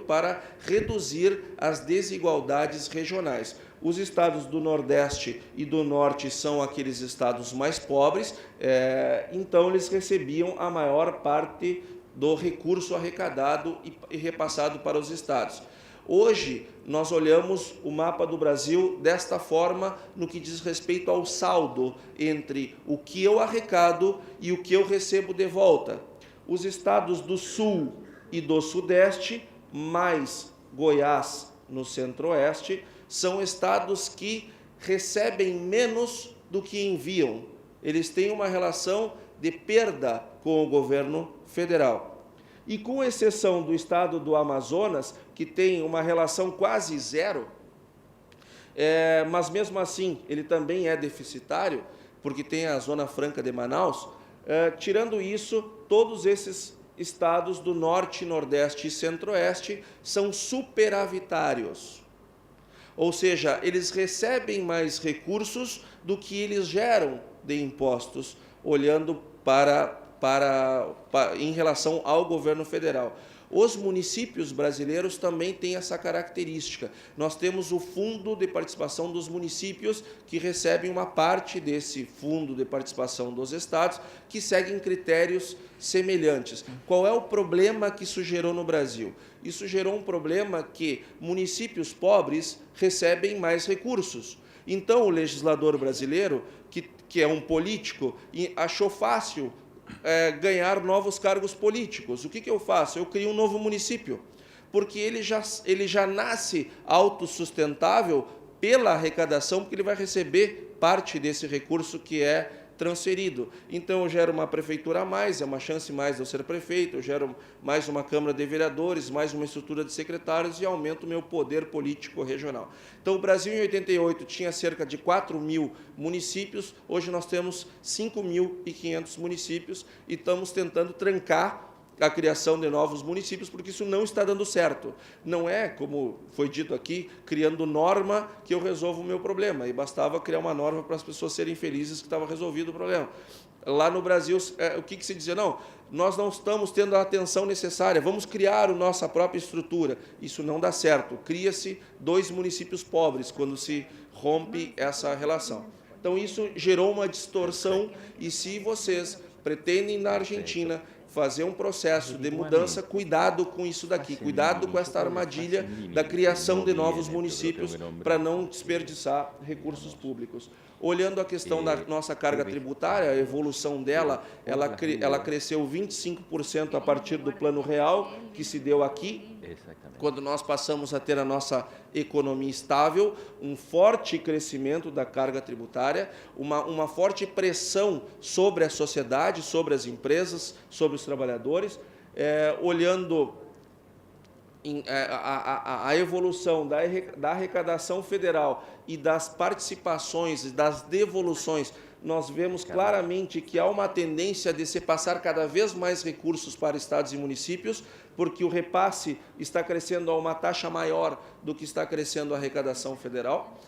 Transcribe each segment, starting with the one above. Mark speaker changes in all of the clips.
Speaker 1: para reduzir as desigualdades regionais. Os estados do Nordeste e do Norte são aqueles estados mais pobres, então eles recebiam a maior parte do recurso arrecadado e repassado para os estados. Hoje, nós olhamos o mapa do Brasil desta forma no que diz respeito ao saldo entre o que eu arrecado e o que eu recebo de volta. Os estados do Sul e do Sudeste, mais Goiás no Centro-Oeste, são estados que recebem menos do que enviam. Eles têm uma relação de perda com o governo federal. E com exceção do estado do Amazonas, que tem uma relação quase zero, mas mesmo assim ele também é deficitário, porque tem a Zona Franca de Manaus, tirando isso, todos esses estados do Norte, Nordeste e Centro-Oeste são superavitários. Ou seja, eles recebem mais recursos do que eles geram de impostos, olhando em relação ao governo federal. Os municípios brasileiros também têm essa característica. Nós temos o Fundo de Participação dos Municípios, que recebem uma parte desse Fundo de Participação dos Estados, que seguem critérios semelhantes. Qual é o problema que isso gerou no Brasil? Isso gerou um problema que municípios pobres recebem mais recursos. Então, o legislador brasileiro, que é um político, achou fácil ganhar novos cargos políticos. O que eu faço? Eu crio um novo município, porque ele já nasce autossustentável pela arrecadação, porque ele vai receber parte desse recurso que é transferido. Então, eu gero uma prefeitura a mais, é uma chance mais de eu ser prefeito, eu gero mais uma Câmara de Vereadores, mais uma estrutura de secretários e aumento o meu poder político regional. Então, o Brasil, em 88, tinha cerca de 4.000 municípios, hoje nós temos 5.500 municípios e estamos tentando trancar a criação de novos municípios, porque isso não está dando certo. Não é, como foi dito aqui, criando norma que eu resolvo o meu problema, e bastava criar uma norma para as pessoas serem felizes que estava resolvido o problema. Lá no Brasil, o que se dizia? Não, nós não estamos tendo a atenção necessária, vamos criar a nossa própria estrutura. Isso não dá certo. Cria-se 2 municípios pobres quando se rompe essa relação. Então, isso gerou uma distorção, e se vocês pretendem, na Argentina, fazer um processo de mudança, cuidado com isso daqui, cuidado com esta armadilha da criação de novos municípios para não desperdiçar recursos públicos. Olhando a questão da nossa carga tributária, a evolução dela, ela cresceu 25% a partir do Plano Real, que se deu aqui, quando nós passamos a ter a nossa economia estável, um forte crescimento da carga tributária, uma forte pressão sobre a sociedade, sobre as empresas, sobre os trabalhadores, olhando a evolução da arrecadação federal e das participações e das devoluções, nós vemos claramente que há uma tendência de se passar cada vez mais recursos para estados e municípios, porque o repasse está crescendo a uma taxa maior do que está crescendo a arrecadação federal.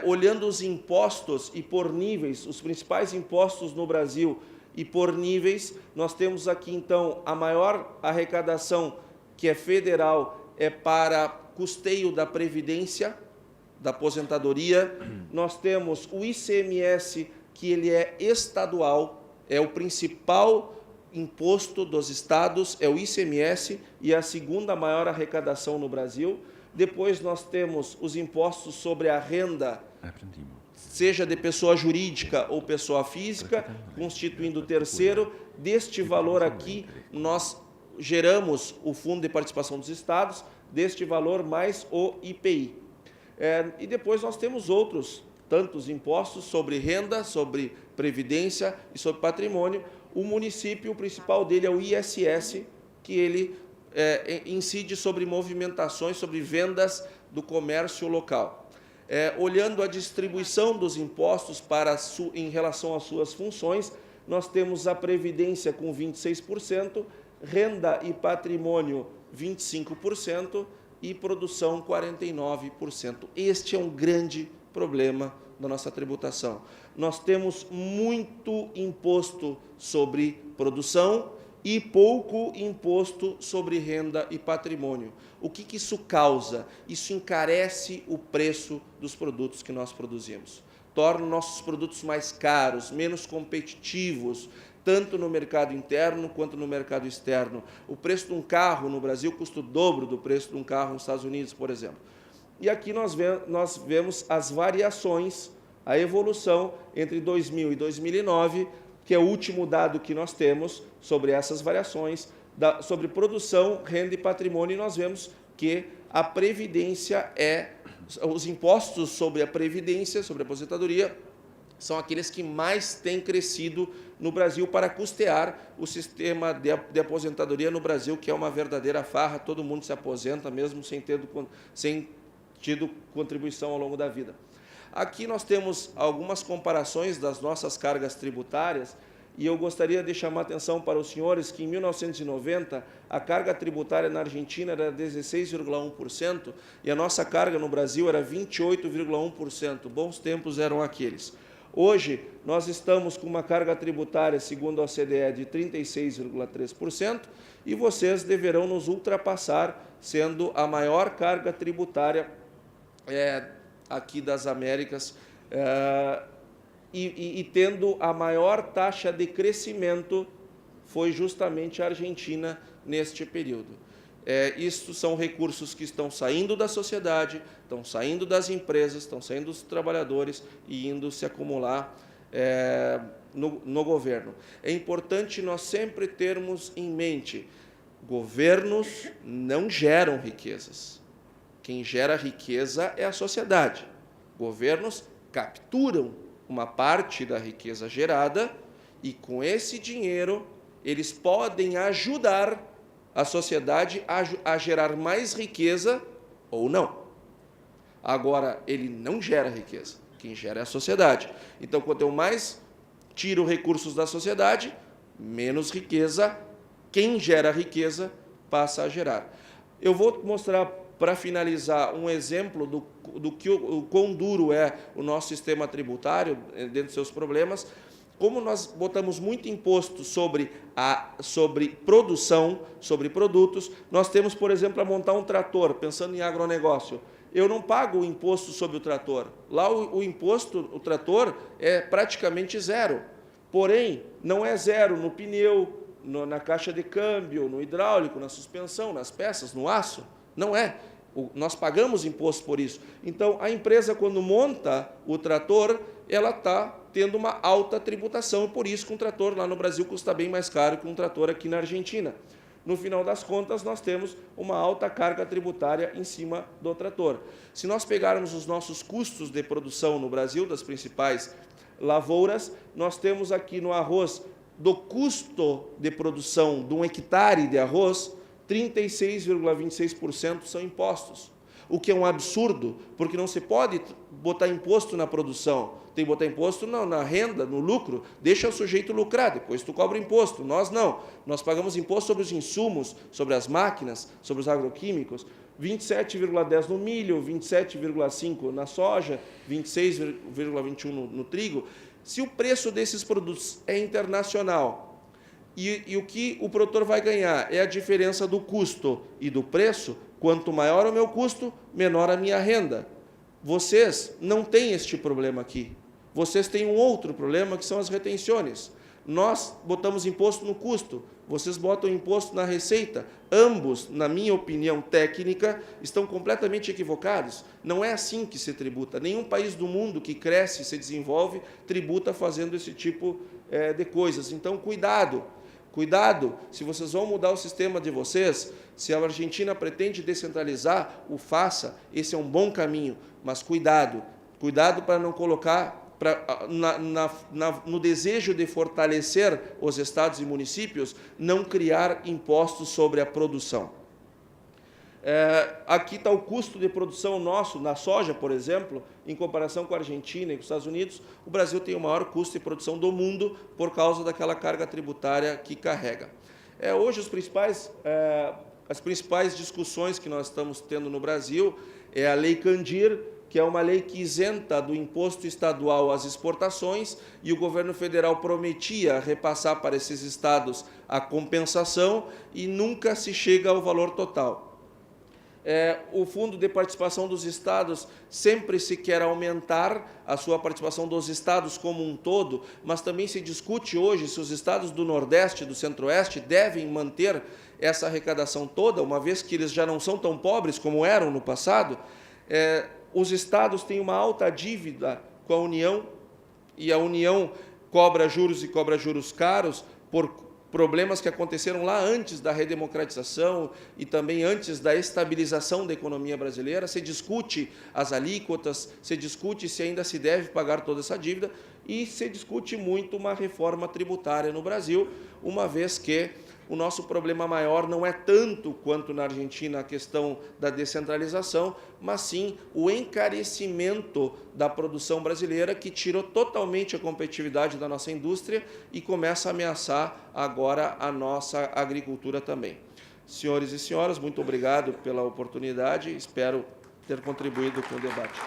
Speaker 1: Olhando os impostos e por níveis, os principais impostos no Brasil e por níveis, nós temos aqui, então, a maior arrecadação, que é federal, é para custeio da Previdência, da aposentadoria. Nós temos o ICMS, que ele é estadual, é o principal imposto dos estados, é o ICMS, e a segunda maior arrecadação no Brasil. Depois nós temos os impostos sobre a renda, seja de pessoa jurídica ou pessoa física, constituindo o terceiro. Deste valor aqui, nós geramos o Fundo de Participação dos Estados, deste valor mais o IPI. E depois nós temos outros tantos impostos sobre renda, sobre previdência e sobre patrimônio. O município, o principal dele é o ISS, que ele incide sobre movimentações, sobre vendas do comércio local. Olhando a distribuição dos impostos em relação às suas funções, nós temos a Previdência com 26%, renda e patrimônio 25% e produção 49%. Este é um grande problema da nossa tributação. Nós temos muito imposto sobre produção e pouco imposto sobre renda e patrimônio. O que isso causa? Isso encarece o preço dos produtos que nós produzimos. Torna nossos produtos mais caros, menos competitivos, tanto no mercado interno quanto no mercado externo. O preço de um carro no Brasil custa o dobro do preço de um carro nos Estados Unidos, por exemplo. E aqui nós vemos as variações, a evolução entre 2000 e 2009, que é o último dado que nós temos sobre essas variações, sobre produção, renda e patrimônio, e nós vemos que a Previdência os impostos sobre a Previdência, sobre a aposentadoria, são aqueles que mais têm crescido no Brasil para custear o sistema de aposentadoria no Brasil, que é uma verdadeira farra, todo mundo se aposenta mesmo sem tido contribuição ao longo da vida. Aqui nós temos algumas comparações das nossas cargas tributárias, e eu gostaria de chamar a atenção para os senhores que, em 1990, a carga tributária na Argentina era 16,1%, e a nossa carga no Brasil era 28,1%. Bons tempos eram aqueles. Hoje, nós estamos com uma carga tributária, segundo a OCDE, de 36,3%, e vocês deverão nos ultrapassar, sendo a maior carga tributária aqui das Américas, e tendo a maior taxa de crescimento, foi justamente a Argentina neste período. Isso são recursos que estão saindo da sociedade, estão saindo das empresas, estão saindo dos trabalhadores e indo se acumular no governo. É importante nós sempre termos em mente, governos não geram riquezas. Quem gera riqueza é a sociedade. Governos capturam uma parte da riqueza gerada e, com esse dinheiro, eles podem ajudar a sociedade a gerar mais riqueza ou não. Agora, ele não gera riqueza. Quem gera é a sociedade. Então, quanto eu mais tiro recursos da sociedade, menos riqueza, quem gera riqueza passa a gerar. Eu vou mostrar, para finalizar, um exemplo do quão duro é o nosso sistema tributário, dentro dos seus problemas. Como nós botamos muito imposto sobre produção, sobre produtos, nós temos, por exemplo, a montar um trator, pensando em agronegócio. Eu não pago o imposto sobre o trator. Lá o trator é praticamente zero. Porém, não é zero no pneu, na caixa de câmbio, no hidráulico, na suspensão, nas peças, no aço. Não é. Nós pagamos imposto por isso. Então, a empresa, quando monta o trator, ela está tendo uma alta tributação, e por isso que um trator lá no Brasil custa bem mais caro que um trator aqui na Argentina. No final das contas, nós temos uma alta carga tributária em cima do trator. Se nós pegarmos os nossos custos de produção no Brasil, das principais lavouras, nós temos aqui no arroz, do custo de produção de um hectare de arroz, 36,26% são impostos, o que é um absurdo, porque não se pode botar imposto na produção, tem que botar imposto na renda, no lucro, deixa o sujeito lucrar, depois tu cobra imposto. Nós não, nós pagamos imposto sobre os insumos, sobre as máquinas, sobre os agroquímicos, 27,10% no milho, 27,5% na soja, 26,21% no trigo. Se o preço desses produtos é internacional, e o que o produtor vai ganhar é a diferença do custo e do preço, quanto maior o meu custo, menor a minha renda. Vocês não têm este problema aqui. Vocês têm um outro problema, que são as retenções. Nós botamos imposto no custo, vocês botam imposto na receita. Ambos, na minha opinião técnica, estão completamente equivocados. Não é assim que se tributa. Nenhum país do mundo que cresce e se desenvolve tributa fazendo esse tipo de coisas. Então, cuidado. Cuidado, se vocês vão mudar o sistema de vocês, se a Argentina pretende descentralizar, o faça, esse é um bom caminho, mas cuidado para não colocar no desejo de fortalecer os estados e municípios, não criar impostos sobre a produção. Aqui está o custo de produção nosso, na soja, por exemplo, em comparação com a Argentina e com os Estados Unidos, o Brasil tem o maior custo de produção do mundo por causa daquela carga tributária que carrega. Hoje, as principais discussões que nós estamos tendo no Brasil é a Lei Candir, que é uma lei que isenta do imposto estadual as exportações, e o governo federal prometia repassar para esses estados a compensação e nunca se chega ao valor total. O Fundo de Participação dos Estados sempre se quer aumentar a sua participação dos estados como um todo, mas também se discute hoje se os estados do Nordeste e do Centro-Oeste devem manter essa arrecadação toda, uma vez que eles já não são tão pobres como eram no passado. Os estados têm uma alta dívida com a União, e a União cobra juros e cobra juros caros por problemas que aconteceram lá antes da redemocratização e também antes da estabilização da economia brasileira. Se discute as alíquotas, se discute se ainda se deve pagar toda essa dívida e se discute muito uma reforma tributária no Brasil, uma vez que o nosso problema maior não é tanto quanto na Argentina a questão da descentralização, mas sim o encarecimento da produção brasileira, que tirou totalmente a competitividade da nossa indústria e começa a ameaçar agora a nossa agricultura também. Senhores e senhoras, muito obrigado pela oportunidade, espero ter contribuído com o debate.